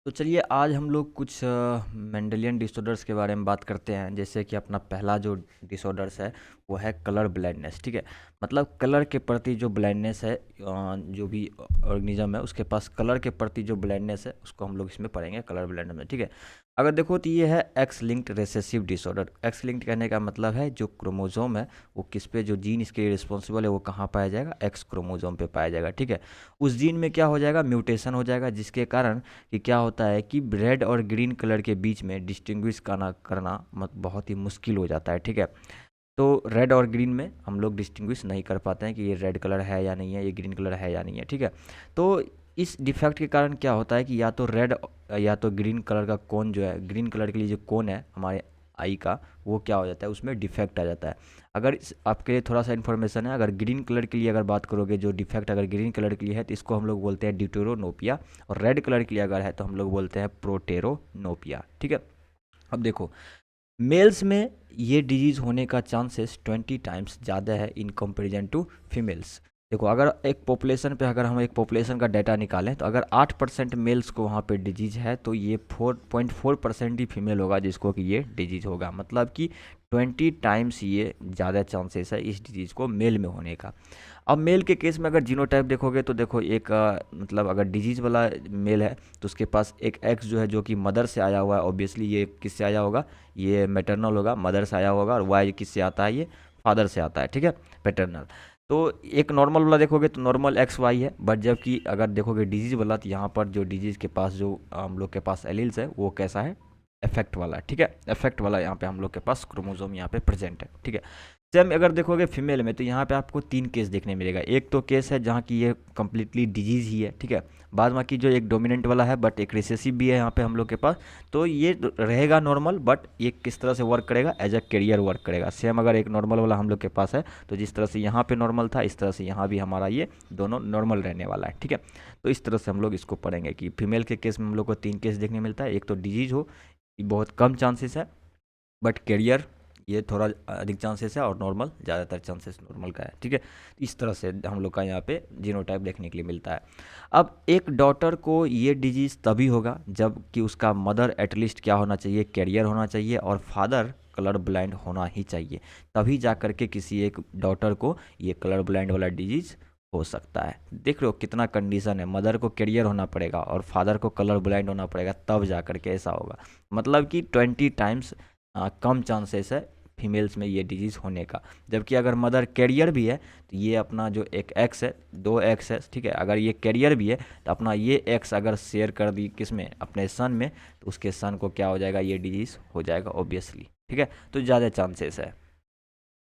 तो चलिए आज हम लोग कुछ मेंडेलियन डिसऑर्डर्स के बारे में बात करते हैं। जैसे कि अपना पहला जो डिसऑर्डर्स है वो है कलर ब्लाइंडनेस। ठीक है, मतलब कलर के प्रति जो ब्लाइंडनेस है, जो भी ऑर्गेनिज्म है उसके पास कलर के प्रति जो ब्लाइंडनेस है उसको हम लोग इसमें पढ़ेंगे कलर ब्लाइंडनेस में। ठीक है, अगर देखो तो ये है x linked recessive disorder. X linked कहने का मतलब है जो क्रोमोजोम है वो किस पे, जो जीन इसके लिए रिस्पॉन्सिबल है वो कहाँ पाया जाएगा, एक्स क्रोमोजोम पे पाया जाएगा। ठीक है, उस जीन में क्या हो जाएगा, म्यूटेशन हो जाएगा, जिसके कारण कि क्या होता है कि रेड और ग्रीन कलर के बीच में डिस्टिंग्विश करना बहुत ही मुश्किल हो जाता है। ठीक है, तो रेड और ग्रीन में हम लोग डिस्टिंग्विश नहीं कर पाते हैं कि ये रेड कलर है या नहीं है, ये ग्रीन कलर है या नहीं है। ठीक है, तो इस डिफेक्ट के कारण क्या होता है कि या तो रेड या तो ग्रीन कलर का कोन जो है, ग्रीन कलर के लिए जो कोन है हमारे आई का, वो क्या हो जाता है, उसमें डिफेक्ट आ जाता है। अगर आपके लिए थोड़ा सा इन्फॉर्मेशन है, अगर ग्रीन कलर के लिए अगर बात करोगे, जो डिफेक्ट अगर ग्रीन कलर के लिए है तो इसको हम लोग बोलते हैं ड्यूटेरोनोपिया, और रेड कलर के लिए अगर है तो हम लोग बोलते हैं प्रोटेरोनोपिया। ठीक है, अब देखो मेल्स में ये डिजीज़ होने का चांसेस 20 टाइम्स ज़्यादा है इन कंपेरिजन टू फीमेल्स। देखो अगर एक पॉपुलेशन पे, अगर हम एक पॉपुलेशन का डाटा निकालें तो अगर 8% मेल्स को वहाँ पे डिजीज़ है तो ये 4.4% ही फीमेल होगा जिसको कि ये डिजीज़ होगा। मतलब कि 20 टाइम्स ये ज़्यादा चांसेस है इस डिजीज़ को मेल में होने का। अब मेल के केस में अगर जीनोटाइप देखोगे तो देखो एक मतलब अगर डिजीज़ वाला मेल है तो उसके पास एक एक्स जो है जो कि मदर से आया हुआ है, ऑब्वियसली ये किससे आया होगा, ये मैटरनल होगा, मदर से आया होगा, और वाई किससे आता है, ये फादर से आता है। ठीक है, पैटर्नल। तो एक नॉर्मल वाला देखोगे तो नॉर्मल एक्स वाई है, बट जबकि अगर देखोगे डिजीज़ वाला तो यहाँ पर जो डिजीज़ के पास जो हम लोग के पास एलील्स है वो कैसा है, इफेक्ट वाला है। ठीक है, इफेक्ट वाला यहाँ पे हम लोग के पास क्रोमोसोम यहाँ पे प्रेजेंट है। ठीक है, सेम अगर देखोगे फीमेल में तो यहाँ पे आपको 3 केस देखने मिलेगा। एक तो केस है जहाँ की ये कम्प्लीटली डिजीज़ ही है। ठीक है, बाद बाकी जो एक डोमिनेंट वाला है बट एक रिसेसिव भी है यहाँ पे हम लोग के पास, तो ये रहेगा नॉर्मल, बट ये किस तरह से वर्क करेगा, एज अ कैरियर वर्क करेगा। सेम अगर एक नॉर्मल वाला हम लोग के पास है तो जिस तरह से यहाँ पे नॉर्मल था इस तरह से यहाँ भी हमारा ये दोनों नॉर्मल रहने वाला है। ठीक है, तो इस तरह से हम लोग इसको पढ़ेंगे कि फीमेल के केस में हम लोग को 3 केस देखने मिलता है। एक तो डिजीज़ हो, ये बहुत कम चांसेस है, बट कैरियर ये थोड़ा अधिक चांसेस है, और नॉर्मल ज़्यादातर चांसेस नॉर्मल का है। ठीक है, इस तरह से हम लोग का यहाँ पे जीनोटाइप देखने के लिए मिलता है। अब एक डॉटर को ये डिजीज़ तभी होगा जब कि उसका मदर एटलीस्ट क्या होना चाहिए, कैरियर होना चाहिए, और फादर कलर ब्लाइंड होना ही चाहिए। तभी जा कर के किसी एक डॉटर को ये कलर ब्लाइंड वाला डिजीज़ हो सकता है। देख रहे हो कितना कंडीशन है, मदर को कैरियर होना पड़ेगा और फादर को कलर ब्लाइंड होना पड़ेगा, तब जा कर के ऐसा होगा। मतलब कि 20 टाइम्स कम चांसेस है फीमेल्स में ये डिजीज़ होने का। जबकि अगर मदर कैरियर भी है तो ये अपना जो एक एक्स है, 2 एक्स है, ठीक है, अगर ये कैरियर भी है तो अपना ये एक्स अगर शेयर कर दी किस में, अपने सन में, तो उसके सन को क्या हो जाएगा, ये डिजीज़ हो जाएगा ऑब्वियसली। ठीक है, तो ज़्यादा चांसेस है,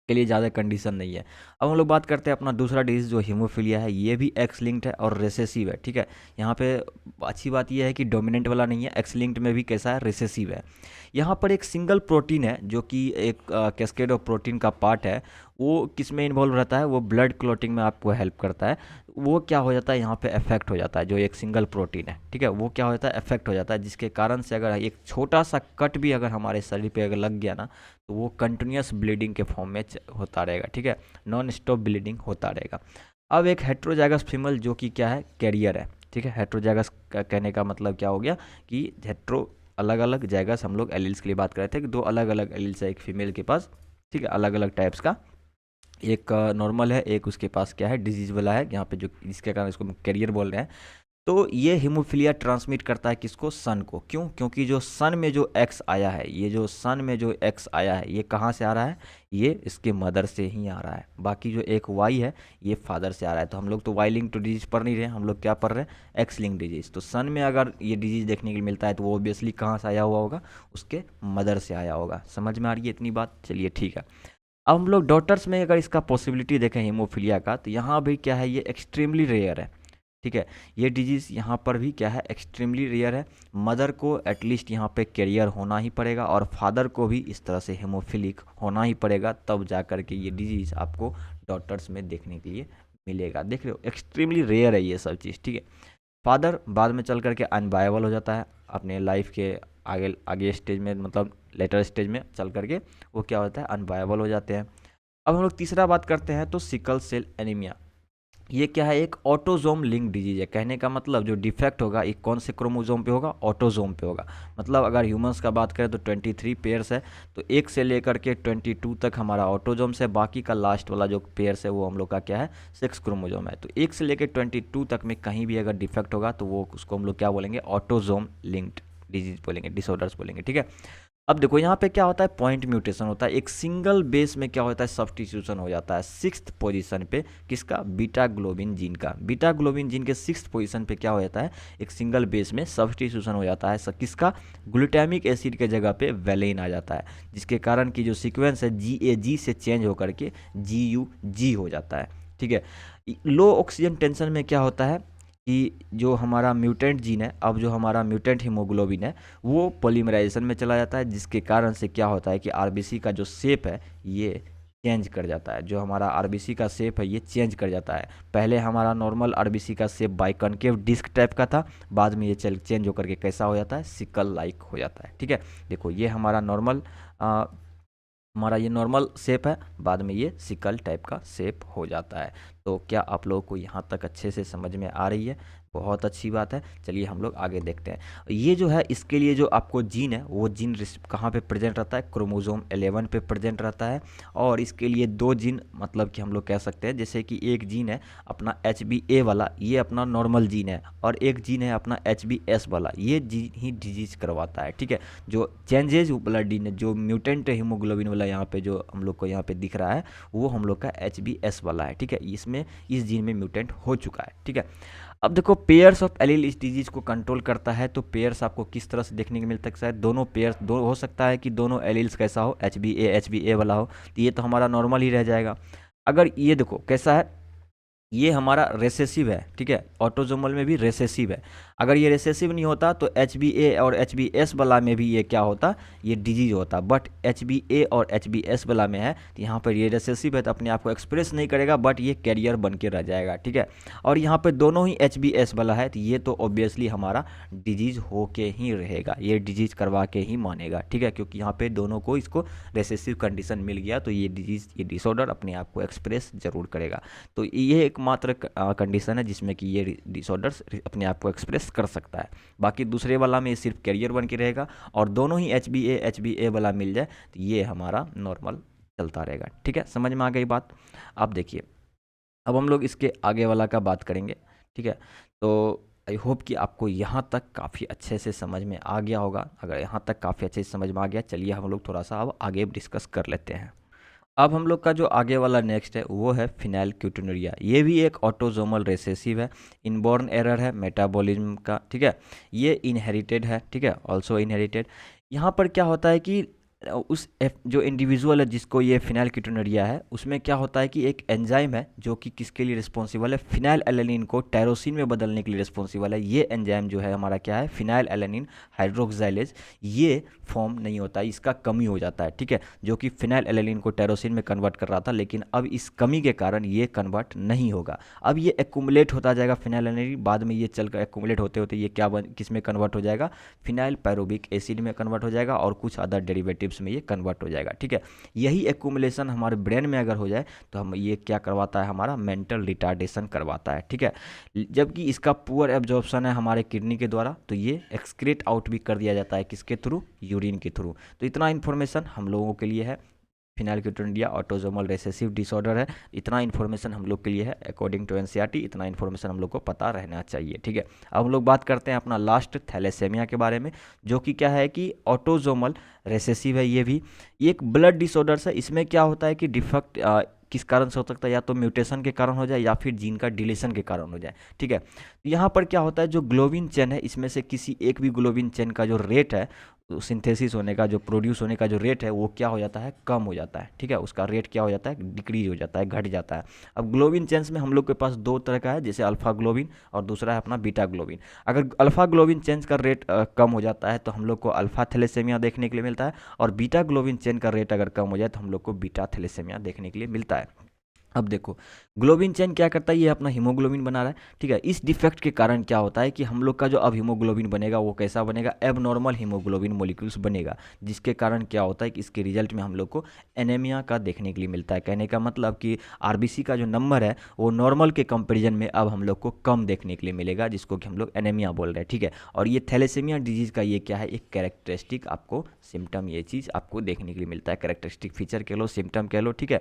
के लिए ज़्यादा कंडीशन नहीं है। अब हम लोग बात करते हैं अपना दूसरा डिजीज़ जो हीमोफीलिया है। ये भी एक्स लिंक्ड है और रिसेसिव है। ठीक है, यहाँ पे अच्छी बात यह है कि डोमिनेंट वाला नहीं है, एक्स लिंक्ड में भी कैसा है, रिसेसिव है। यहाँ पर एक सिंगल प्रोटीन है जो कि एक कैस्केड ऑफ प्रोटीन का पार्ट है, वो किस में इन्वॉल्व रहता है, वो ब्लड क्लॉटिंग में आपको हेल्प करता है। वो क्या हो जाता है, यहाँ पे इफेक्ट हो जाता है, जो एक सिंगल प्रोटीन है। ठीक है, वो क्या हो जाता है, इफेक्ट हो जाता है, जिसके कारण से अगर एक छोटा सा कट भी अगर हमारे शरीर पे अगर लग गया ना तो वो कंटिन्यूस ब्लीडिंग के फॉर्म में होता रहेगा। ठीक है, नॉन स्टॉप ब्लीडिंग होता रहेगा। अब एक हेट्रोजाइगस फीमेल जो कि क्या है, कैरियर है। ठीक है, हेट्रोजाइगस का कहने का मतलब क्या हो गया कि हेट्रो अलग अलग जाइगस, हम लोग एलील्स के लिए बात कर रहे थे कि 2 अलग अलग एलील्स है एक फीमेल के पास। ठीक है, अलग अलग टाइप्स का, एक नॉर्मल है, एक उसके पास क्या है, डिजीज वाला है, यहाँ पे जो जिसके कारण इसको कैरियर बोल रहे हैं। तो ये हीमोफीलिया ट्रांसमिट करता है किसको, सन को। क्यों, क्योंकि जो सन में जो एक्स आया है, ये जो सन में जो एक्स आया है ये कहाँ से आ रहा है, ये इसके मदर से ही आ रहा है। बाकी जो एक वाई है ये फादर से आ रहा है। तो हम लोग तो वाई लिंक टू डिजीज पढ़ नहीं रहे, हम लोग क्या पढ़ रहे हैं, एक्स लिंक डिजीज। तो सन में अगर ये डिजीज देखने के लिए मिलता है तो वो ऑब्वियसली कहाँ से आया हुआ होगा, उसके मदर से आया होगा। समझ में आ रही है इतनी बात, चलिए ठीक है। अब हम लोग डॉटर्स में अगर इसका पॉसिबिलिटी देखें हीमोफीलिया का, तो यहाँ भी क्या है, ये एक्सट्रीमली रेयर है। ठीक है, ये डिजीज़ यहाँ पर भी क्या है, एक्सट्रीमली रेयर है। मदर को एटलीस्ट यहाँ पे कैरियर होना ही पड़ेगा, और फादर को भी इस तरह से हेमोफिलिक होना ही पड़ेगा, तब जा कर के ये डिजीज़ आपको डॉटर्स में देखने के लिए मिलेगा। देख रहे हो, एक्सट्रीमली रेयर है ये सब चीज़। ठीक है, फादर बाद में चल करके अनवायबल हो जाता है अपने लाइफ के आगे आगे स्टेज में, मतलब लेटर स्टेज में चल करके वो क्या होता है, अनवायबल हो जाते हैं। अब हम लोग तीसरा बात करते हैं तो सिकल सेल एनीमिया। ये क्या है, एक ऑटोजोम लिंक डिजीज है। कहने का मतलब जो डिफेक्ट होगा ये कौन से क्रोमोजोम पे होगा, ऑटोजोम पे होगा। मतलब अगर ह्यूमंस का बात करें तो 23 पेयर्स है, तो एक से लेकर के 22 तक हमारा ऑटोजोम्स है, बाकी का लास्ट वाला जो पेयर्स है वो हम लोग का क्या है, 6 क्रोमोजोम है। तो एक से लेकर 22 तक में कहीं भी अगर डिफेक्ट होगा तो वो उसको हम लोग क्या बोलेंगे, ऑटोजोम लिंक्ड डिजीज बोलेंगे, डिसऑर्डर्स बोलेंगे, ठीक है। अब देखो यहाँ पे क्या होता है, पॉइंट म्यूटेशन होता है, एक सिंगल बेस में क्या होता है, सब्स्टिट्यूशन हो जाता है 6th पोजीशन पे, किसका, बीटा ग्लोबिन जीन का। बीटा ग्लोबिन जीन के 6th पोजीशन पे क्या हो जाता है, एक सिंगल बेस में सब्स्टिट्यूशन हो जाता है, किसका, ग्लूटामिक एसिड के जगह पे वेलेन आ जाता है, जिसके कारण की जो सीक्वेंस है GAG से चेंज होकर के GUG हो जाता है, ठीक है। लो ऑक्सीजन टेंशन में क्या होता है कि जो हमारा म्यूटेंट जीन है, अब जो हमारा म्यूटेंट हीमोग्लोबिन है वो पॉलीमराइजेशन में चला जाता है, जिसके कारण से क्या होता है कि आरबीसी का जो शेप है ये चेंज कर जाता है। जो हमारा आरबीसी का शेप है ये चेंज कर जाता है। पहले हमारा नॉर्मल आरबीसी का शेप बाइकॉन्केव डिस्क टाइप का था, बाद में ये चेंज होकर के कैसा हो जाता है, सिकल लाइक हो जाता है, ठीक है। देखो ये हमारा नॉर्मल हमारा ये नॉर्मल शेप है, बाद में ये सिकल टाइप का शेप हो जाता है। तो क्या आप लोगों को यहाँ तक अच्छे से समझ में आ रही है, बहुत अच्छी बात है। चलिए हम लोग आगे देखते हैं। ये जो है इसके लिए जो आपको जीन है वो जीन कहाँ पे प्रेजेंट रहता है, क्रोमोसोम 11 पे प्रेजेंट रहता है। और इसके लिए दो जीन, मतलब कि हम लोग कह सकते हैं जैसे कि एक जीन है अपना HbA वाला, ये अपना नॉर्मल जीन है, और एक जीन है अपना HbS वाला, ये जीन ही डिजीज करवाता है, ठीक है। जो चेंजेज ब्लड जीन जो म्यूटेंट हीमोग्लोबिन वाला यहाँ पे जो हम लोग को यहाँ पे दिख रहा है वो हम लोग का HbS वाला है, ठीक है। इसमें इस जीन में म्यूटेंट हो चुका है, ठीक है। अब देखो पेयर्स ऑफ एलील इस डिजीज को कंट्रोल करता है, तो पेयर्स आपको किस तरह से देखने को मिलता है, दोनों पेयर्स दो हो सकता है कि दोनों एलील्स कैसा हो, HbA वाला हो, तो ये तो हमारा नॉर्मल ही रह जाएगा। अगर ये देखो कैसा है, ये हमारा रेसेसिव है, ठीक है, ऑटोजोमल में भी रेसेसिव है। अगर ये रेसेसिव नहीं होता तो HbA और HbS वाला में भी ये क्या होता, ये डिजीज होता। बट HbA और HbS वाला में है तो यहाँ पर ये रेसेसिव है तो अपने आप को एक्सप्रेस नहीं करेगा, बट ये कैरियर बन के रह जाएगा, ठीक है। और यहाँ पर दोनों ही HbS वाला है तो ये तो ऑब्वियसली हमारा डिजीज हो के ही रहेगा, ये डिजीज करवा के ही मानेगा, ठीक है, क्योंकि यहाँ पे दोनों को इसको रेसेसिव कंडीशन मिल गया तो ये डिजीज, ये डिसऑर्डर अपने आप को एक्सप्रेस जरूर करेगा। तो ये एकमात्र कंडीशन है जिसमें कि ये डिसऑर्डर्स अपने आप को एक्सप्रेस कर सकता है। बाकी दूसरे वाला में सिर्फ कैरियर बन के रहेगा, और दोनों ही HbA वाला मिल जाए तो ये हमारा नॉर्मल चलता रहेगा, ठीक है। समझ में आ गई बात। अब देखिए, अब हम लोग इसके आगे वाला का बात करेंगे, ठीक है। तो आई होप कि आपको यहाँ तक काफ़ी अच्छे से समझ में आ गया होगा। अगर यहाँ तक काफ़ी अच्छे से समझ में आ गया, चलिए हम लोग थोड़ा सा अब आगे डिस्कस कर लेते हैं। अब हम लोग का जो आगे वाला नेक्स्ट है वो है फिनाइलक्यूटिनुरिया। ये भी एक ऑटोजोमल रेसेसिव है, इनबॉर्न एरर है मेटाबॉलिज्म का, ठीक है। ये इनहेरिटेड है, ठीक है, ऑल्सो इनहेरिटेड। यहाँ पर क्या होता है कि जो इंडिविजुअल है जिसको ये फिनाइलक्यूटिनुरिया है, उसमें क्या होता है कि एक एंजाइम है जो कि किसके लिए रिस्पॉन्सिबल है, फिनाइल एलेनिन को टायरोसिन में बदलने के लिए रिस्पॉन्सिबल है। ये एंजाइम जो है हमारा क्या है, फिनाइल एलेनिन हाइड्रोक्साइलेज, ये फॉर्म नहीं होता है, इसका कमी हो जाता है, ठीक है, जो कि फिनाइल एलेनिन को टायरोसिन में कन्वर्ट कर रहा था, लेकिन अब इस कमी के कारण ये कन्वर्ट नहीं होगा। अब ये एक्यूमुलेट होता जाएगा फिनाइल एलेनिन, बाद में ये चलकर एक्यूमुलेट होते होते ये क्या किस में कन्वर्ट हो जाएगा, फिनाइल पायरुविक एसिड में कन्वर्ट हो जाएगा, और कुछ अदर डेरिवेटिव्स में ये कन्वर्ट हो जाएगा, ठीक है। यही एक्यूमुलेशन हमारे ब्रेन में अगर हो जाए तो हम ये क्या करवाता है, हमारा मेंटल रिटार्डेशन करवाता है, ठीक है। जबकि इसका पुअर एब्जॉर्प्शन है हमारे किडनी के द्वारा, तो ये एक्सक्रीट आउट भी कर दिया जाता है किसके थ्रू, यूरिन के थ्रू। तो इतना इन्फॉर्मेशन हम लोगों के लिए है। फिनाइलक्यूटिनुरिया ऑटोजोमल रेसेसिव डिसऑर्डर है, इतना इन्फॉर्मेशन हम लोग के लिए है। अकॉर्डिंग टू एनसीईआरटी इतना इन्फॉर्मेशन हम लोग को पता रहना चाहिए, ठीक है। अब हम लोग बात करते हैं अपना लास्ट थैलेसेमिया के बारे में, जो कि क्या है कि ऑटोजोमल रेसेसिव है। ये भी एक ब्लड डिसऑर्डर्स है। इसमें क्या होता है कि डिफेक्ट किस कारण से हो सकता है, या तो म्यूटेशन के कारण हो जाए या फिर जीन का डिलीशन के कारण हो जाए, ठीक है। यहाँ पर क्या होता है, जो ग्लोबिन चेन है इसमें से किसी एक भी ग्लोबिन चेन का जो रेट है, सिंथेसिस होने का, जो प्रोड्यूस होने का जो रेट है वो क्या हो जाता है, कम हो जाता है, ठीक है। उसका रेट क्या हो जाता है, डिक्रीज हो जाता है, घट जाता है। अब ग्लोबिन चेन्स में हम लोग के पास दो तरह का है, जैसे अल्फा ग्लोबिन और दूसरा है अपना बीटा ग्लोबिन। अगर अल्फा ग्लोबिन चेन्स का रेट कम हो जाता है तो हम लोग को अल्फा थैलेसेमिया देखने के लिए मिलता है, और बीटा ग्लोबिन चेन का रेट अगर कम हो जाए तो हम लोग को बीटा थैलेसेमिया देखने के लिए मिलता है। अब देखो, ग्लोबिन चेन क्या करता है, ये अपना हीमोग्लोबिन बना रहा है, ठीक है। इस डिफेक्ट के कारण क्या होता है कि हम लोग का जो अब हीमोग्लोबिन बनेगा वो कैसा बनेगा, एबनॉर्मल हीमोग्लोबिन मॉलिक्यूल्स बनेगा, जिसके कारण क्या होता है कि इसके रिजल्ट में हम लोग को एनीमिया का देखने के लिए मिलता है। कहने का मतलब कि आरबीसी का जो नंबर है वो नॉर्मल के कंपेरिजन में अब हम लोग को कम देखने के लिए मिलेगा, जिसको कि हम लोग एनीमिया बोल रहे हैं, ठीक है। और ये थैलेसीमिया डिजीज़ का ये क्या है, एक कैरेक्टरिस्टिक आपको सिम्टम, ये चीज़ आपको देखने के लिए मिलता है। कैरेक्टरिस्टिक फीचर कह लो, सिम्टम कह लो, ठीक है।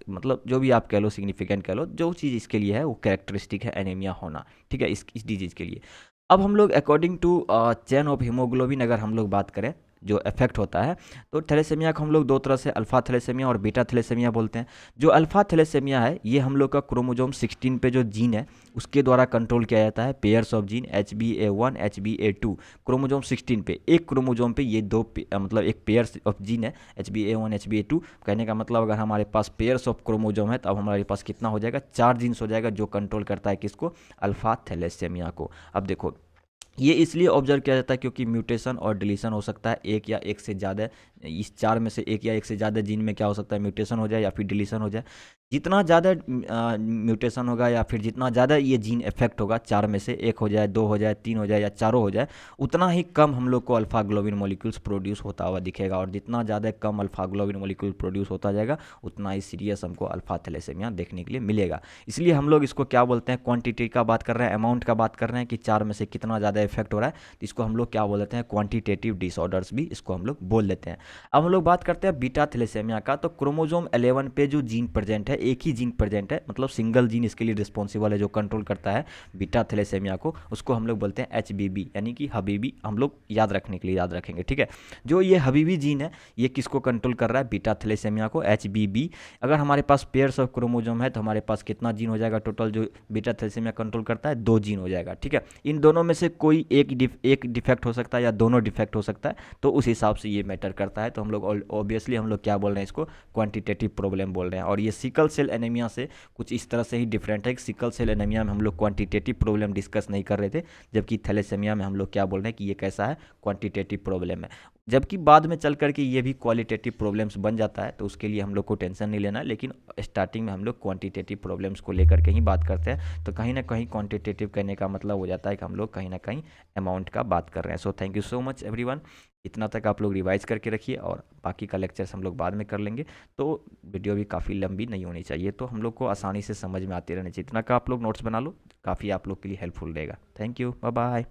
मतलब जो भी आप कह लो, सिग्निफिकेंट कह लो, जो चीज़ इसके लिए है वो कैरेक्टरिस्टिक है एनीमिया होना, ठीक है, इस डिजीज़ के लिए। अब हम लोग according to chain of haemoglobin अगर हम लोग बात करें जो इफेक्ट होता है, तो थैलेसीमिया को हम लोग दो तरह से अल्फा थैलेसीमिया और बीटा थैलेसीमिया बोलते हैं। जो अल्फा थैलेसीमिया है ये हम लोग का क्रोमोसोम 16 पे जो जीन है उसके द्वारा कंट्रोल किया जाता है। Pairs of gene HbA1 HbA2 chromosome 16 पे, एक क्रोमोसोम पे ये दो मतलब एक पेयर्स ऑफ जीन है HbA1 HbA2। कहने का मतलब अगर हमारे पास पेयर्स ऑफ क्रोमोसोम है तो अब हमारे पास कितना हो जाएगा, 4 जीन्स हो जाएगा, जो कंट्रोल करता है किसको, अल्फा थैलेसीमिया को। अब देखो ये इसलिए ऑब्जर्व किया जाता है क्योंकि म्यूटेशन और डिलीशन हो सकता है, एक या एक से ज़्यादा, इस 4 में से एक या एक से ज़्यादा जीन में क्या हो सकता है, म्यूटेशन हो जाए या फिर डिलीशन हो जाए। जितना ज़्यादा म्यूटेशन होगा या फिर जितना ज़्यादा ये जीन इफेक्ट होगा, 4 में से एक हो जाए, 2 हो जाए, 3 हो जाए या चारों हो जाए, उतना ही कम हम लोग को अल्फा ग्लोबिन मॉलिक्यूल्स प्रोड्यूस होता हुआ दिखेगा। और जितना ज़्यादा कम अल्फा ग्लोबिन मॉलिक्यूल प्रोड्यूस होता जाएगा उतना ही सीरियस हमको अल्फा थैलेसीमिया देखने के लिए मिलेगा। इसलिए हम लोग इसको क्या बोलते हैं, क्वांटिटी का बात कर रहे हैं, अमाउंट का बात कर रहे हैं कि 4 में से कितना ज़्यादा इफेक्ट हो रहा है, तो इसको हम लोग क्या बोल देते हैं, क्वांटिटेटिव डिसऑर्डर्स भी इसको हम लोग बोल देते हैं। अब हम लोग बात करते हैं बीटा थैलेसीमिया का। तो क्रोमोसोम 11 पे जो जीन प्रेजेंट है, एक ही जीन प्रेजेंट है, मतलब सिंगल जीन इसके लिए रिस्पॉन्सिबल है जो कंट्रोल करता है बीटा थैलेसीमिया को, उसको हम लोग बोलते हैं HBB, यानी कि हबीबी। हम लोग याद रखने के लिए याद रखेंगे, ठीक है। जो ये हबीबी जीन है ये किसको कंट्रोल कर रहा है, बीटा थैलेसीमिया को, HBB। अगर हमारे पास पेयर्स ऑफ क्रोमोसोम है तो हमारे पास कितना जीन हो जाएगा टोटल, जो बीटा थैलेसीमिया कंट्रोल करता है, 2 जीन हो जाएगा, ठीक है। इन दोनों में से कोई एक डिफेक्ट हो सकता है या दोनों डिफेक्ट हो सकता है, तो उस हिसाब से ये मैटर करता है। तो हम लोग ऑब्वियसली हम लोग क्या बोल रहे हैं, इसको क्वांटिटेटिव प्रॉब्लम बोल रहे हैं। और ये सिकल सेल एनीमिया से कुछ इस तरह से ही डिफरेंट है कि सिकल सेल एनीमिया में हम लोग क्वांटिटेटिव प्रॉब्लम डिस्कस नहीं कर रहे थे, जबकि थैलेसीमिया में हम लोग क्या बोल रहे हैं कि ये कैसा है, क्वांटिटेटिव प्रॉब्लम है। जबकि बाद में चल करके ये भी क्वालिटेटिव प्रॉब्लम्स बन जाता है, तो उसके लिए हम लोग को टेंशन नहीं लेना है। लेकिन स्टार्टिंग में हम लोग क्वांटिटेटिव प्रॉब्लम्स को लेकर के ही बात करते हैं, तो कहीं ना कहीं क्वांटिटेटिव करने का मतलब हो जाता है कि हम लोग कहीं ना कहीं अमाउंट का बात कर रहे हैं। So thank you so much everyone, इतना तक आप लोग रिवाइज करके रखिए और बाकी का लेक्चर्स हम लोग बाद में कर लेंगे। तो वीडियो भी काफ़ी लंबी नहीं होनी चाहिए, तो हम लोग को आसानी से समझ में आती रहनी चाहिए। इतना का आप लोग नोट्स बना लो, काफ़ी आप लोग के लिए हेल्पफुल रहेगा। Thank you, bye bye.